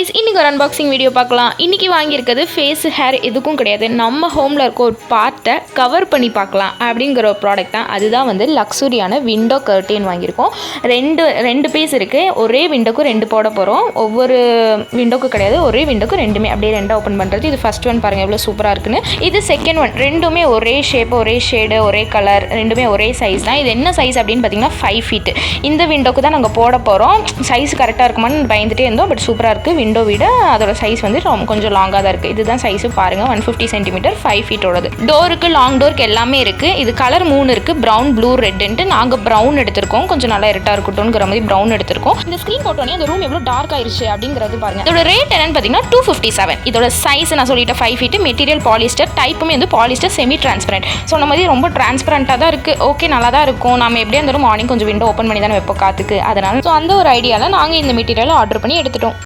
Guys इनकी ஒரு unboxing video பார்க்கலாம். இன்னைக்கு வாங்கியிருக்கிறது ஃபேஸ் ஹேர் எதுக்கும் கிடையாது. நம்ம ஹோமில் இருக்க ஒரு பார்ட்டை கவர் பண்ணி பார்க்கலாம் அப்படிங்கிற ஒரு ப்ராடக்ட் தான். அதுதான் வந்து லக்ஸுரியான விண்டோ கர்டெயின் வாங்கியிருக்கோம். ரெண்டு பீஸ் இருக்குது. ஒரே விண்டோக்கு ரெண்டு போட போகிறோம். ஒவ்வொரு விண்டோக்கு கிடையாது, ஒரே விண்டோக்கு ரெண்டுமே அப்படியே ரெண்டாக ஓப்பன் பண்ணுறது. இது ஃபர்ஸ்ட் ஒன் பாருங்கள் எவ்வளோ சூப்பராக இருக்குன்னு. இது செகண்ட் ஒன். ரெண்டுமே ஒரே ஷேப், ஒரே ஷேடு, ஒரே கலர், ரெண்டுமே ஒரே சைஸ் தான். இது என்ன சைஸ் அப்படின்னு பார்த்தீங்கன்னா 5 feet. இந்த விண்டோக்கு தான் நாங்கள் போட போகிறோம். சைஸ் கரெக்டாக இருக்குமான்னு பயந்துட்டே இருந்தோம். பட் சூப்பராக இருக்குது. விண்டோ விட அதோட சைஸ் வந்து கொஞ்சம் லாங்காக தான் இருக்குது. இதுதான் சைஸு பாருங்கள், 150 cm 5 feet ஓடது. டோருக்கு, லாங் டோருக்கு எல்லாமே இருக்குது. இது கலர் 3 இருக்குது, ப்ரௌன், ப்ளூ, ரெட்டுன்ட்டு. நாங்கள் ப்ரௌன் எடுத்திருக்கோம். கொஞ்சம் நல்லா இருட்டாக இருக்கட்டும்ங்கிற மாதிரி ப்ரௌன் எடுத்திருக்கோம். இந்த ஸ்க்ரீன் போட்டோன்னே அந்த ரூம் எவ்வளோ டார்க் ஆயிடுச்சு அப்படிங்கிறது பாருங்கள். இதோட ரேட் என்னன்னு பார்த்தீங்கன்னா 257. இதோட சைஸ் நான் சொல்லிட்டேன் 5 feet. மெட்டீரியல் பாலிஸ்டர், டைப்புமே வந்து பாலிஸ்டர் செமி டிரான்ஸ்பரண்ட். சொன்ன மாதிரி ரொம்ப டிரான்ஸ்பரண்ட்டாக தான் இருக்குது. ஓகே, நல்லா தான் இருக்கும். நம்ம எப்படியா இருந்தாலும் மார்னிங் கொஞ்சம் விண்டோ ஓப்பன் பண்ணி தானே வைப்போம் காற்றுக்கு. அதனால் அந்த ஒரு ஐடியாவில் நாங்கள் இந்த மெட்டீரியலை ஆர்டர் பண்ணி எடுத்துட்டோம்.